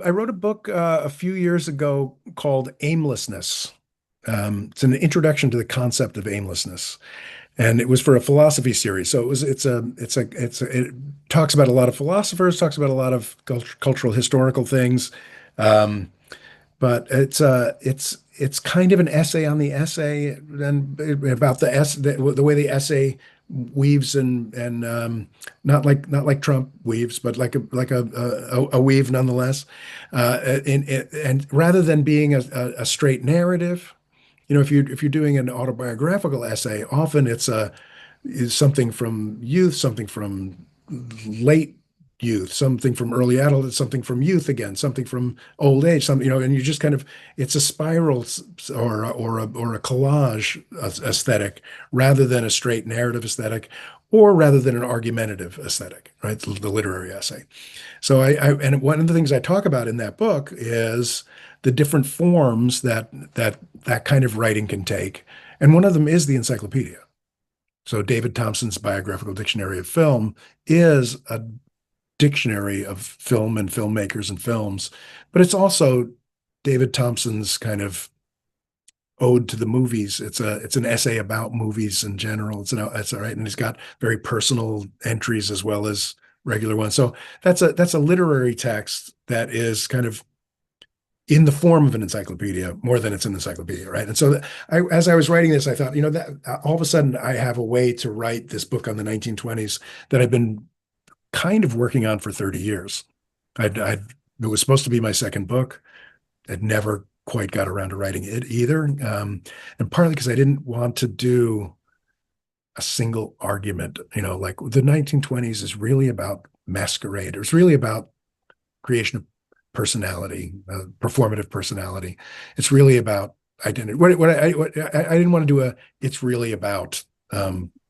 I wrote a book a few years ago called Aimlessness. It's an introduction to the concept of aimlessness, and it was for a philosophy series. So it talks about a lot of philosophers, talks about a lot of cultural historical things, um, but it's kind of an essay on the essay and about the way the essay weaves and not like Trump weaves, but like a weave nonetheless. And rather than being a straight narrative, if you're doing an autobiographical essay, often is something from youth, something from late youth, something from early adulthood, something from youth again, something from old age, and you just kind of it's a spiral or a collage aesthetic rather than a straight narrative aesthetic, or rather than an argumentative aesthetic, right? The literary essay. So and one of the things I talk about in that book is the different forms that kind of writing can take, and one of them is the encyclopedia. So David Thompson's Biographical Dictionary of Film is a dictionary of film and filmmakers and films, but it's also David Thompson's kind of ode to the movies. It's an essay about movies in general. It's all right, and he's got very personal entries as well as regular ones. So that's a literary text that is kind of in the form of an encyclopedia more than it's an encyclopedia, right? And so as I was writing this, I thought, that all of a sudden I have a way to write this book on the 1920s that I've been kind of working on for 30 years. It was supposed to be my second book. I'd never quite got around to writing it either. And partly because I didn't want to do a single argument, like the 1920s is really about masquerade. It was really about creation of personality, performative personality. It's really about identity. I didn't want to do it's really about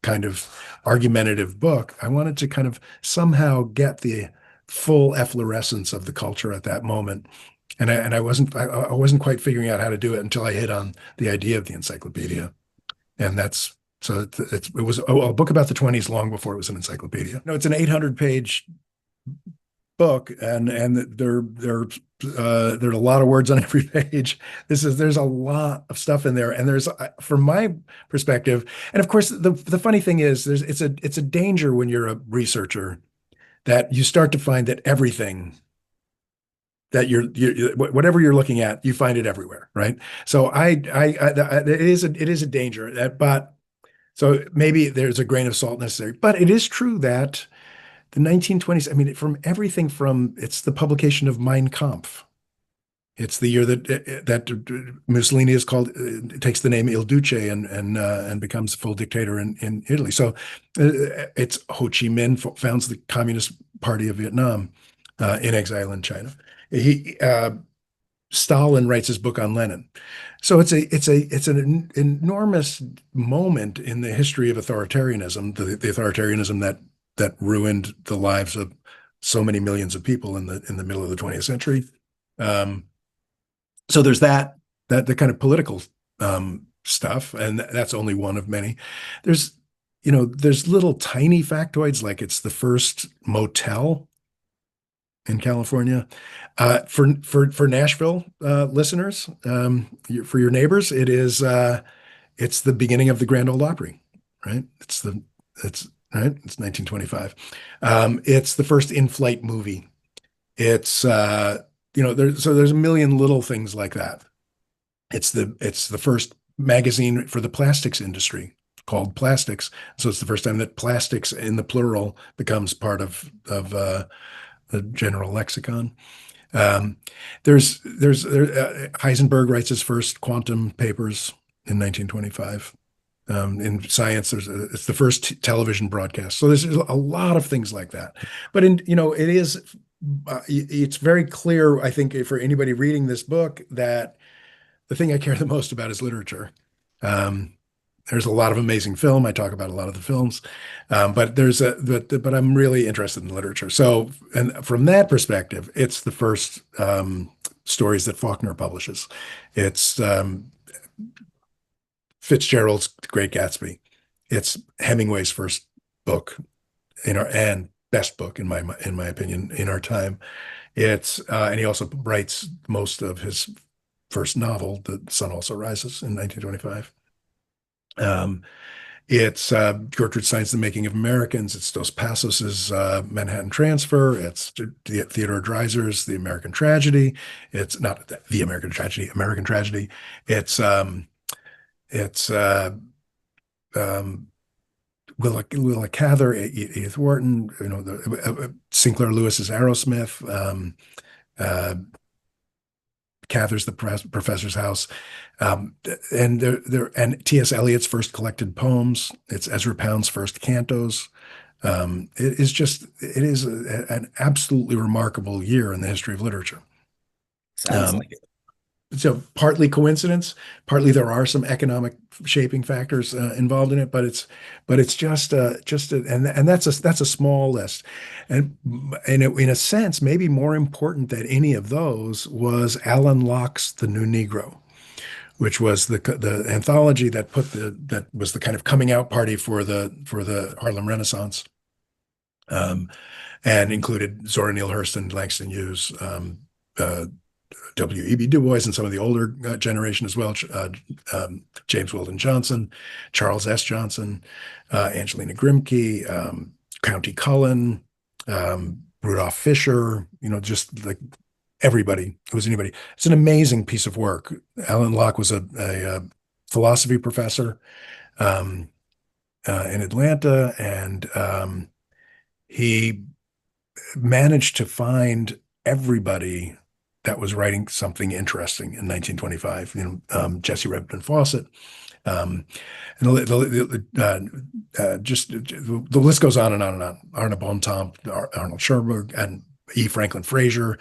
kind of argumentative book. I wanted to kind of somehow get the full efflorescence of the culture at that moment. And I wasn't quite figuring out how to do it until I hit on the idea of the encyclopedia. And that's so it was a book about the 20s long before it was an encyclopedia. No, it's an 800 page book, and there are a lot of words on every page. There's a lot of stuff in there, and there's from my perspective, and of course the funny thing is it's a danger when you're a researcher that you start to find that everything that whatever you're looking at, you find it everywhere, right? So it is a danger but so maybe there's a grain of salt necessary, but it is true that the 1920s, I mean, from everything from it's the publication of Mein Kampf. It's the year that Mussolini is called takes the name Il Duce and becomes full dictator in Italy. So it's Ho Chi Minh founds the Communist Party of Vietnam in exile in China. Stalin writes his book on Lenin. So it's an enormous moment in the history of authoritarianism, the authoritarianism that ruined the lives of so many millions of people in the middle of the 20th century. So there's the kind of political stuff, and that's only one of many. There's little tiny factoids like it's the first motel in California. For Nashville listeners, for your neighbors, it's the beginning of the Grand Ole Opry, right? It's right. It's 1925. It's the first in-flight movie. It's there's a million little things like that. It's the first magazine for the plastics industry called Plastics. So it's the first time that plastics in the plural becomes part of the general lexicon. Um, Heisenberg writes his first quantum papers in 1925. In science, it's the first television broadcast. So there's a lot of things like that. But it's very clear, I think, for anybody reading this book, that the thing I care the most about is literature. Um, there's a lot of amazing film. I talk about a lot of the films, but I'm really interested in literature. So, and from that perspective, it's the first stories that Faulkner publishes. It's Fitzgerald's Great Gatsby. It's Hemingway's first book and best book in my opinion in our time. And he also writes most of his first novel, The Sun Also Rises, in 1925. Um, it's Gertrude Stein's The Making of Americans. It's Dos Passos's Manhattan Transfer. It's Theodore Dreiser's The American Tragedy. It's not The American Tragedy, American Tragedy. It's it's um, Willa Cather, Edith Wharton, Sinclair Lewis's Aerosmith, Cather's The Professor's House, um, and T.S. Eliot's first collected poems. It's Ezra Pound's first cantos. It is an absolutely remarkable year in the history of literature. Sounds Um, like it. so partly coincidence, partly there are some economic shaping factors involved in it, but it's and that's a small list, and in a sense, maybe more important than any of those was Alan Locke's The New Negro, which was the anthology that was the kind of coming out party for the Harlem Renaissance, um, and included Zora Neale Hurston, Langston Hughes, uh, W.E.B. Du Bois, and some of the older generation as well, James Weldon Johnson, Charles S. Johnson, Angelina Grimke, County Cullen, Rudolph Fisher, just like everybody who was anybody. It's an amazing piece of work. Alan Locke was a philosophy professor um, in Atlanta, and he managed to find everybody that was writing something interesting in 1925. Jesse Redmond Fawcett, um, and just the list goes on and on and on. Arna Bontemps, Arnold Schoenberg, and E. Franklin Frazier.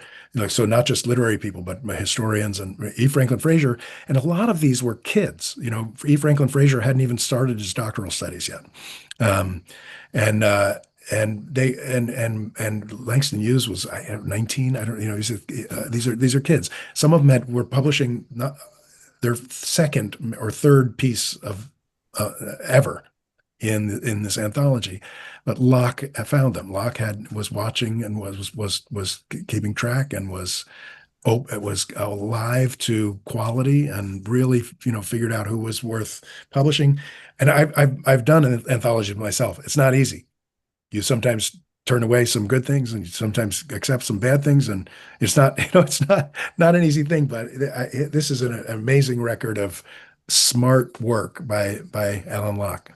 So not just literary people, but historians and E. Franklin Frazier. And a lot of these were kids. E. Franklin Frazier hadn't even started his doctoral studies yet. Um, and and they and Langston Hughes was 19. I don't, these are kids. Some of them were publishing not their second or third piece of ever in this anthology, but Locke found them. Locke was watching and was keeping track and was alive to quality and really figured out who was worth publishing. And I've done an anthology myself. It's not easy. You sometimes turn away some good things and you sometimes accept some bad things, and it's not it's not an easy thing, but this is an amazing record of smart work by Alan Locke.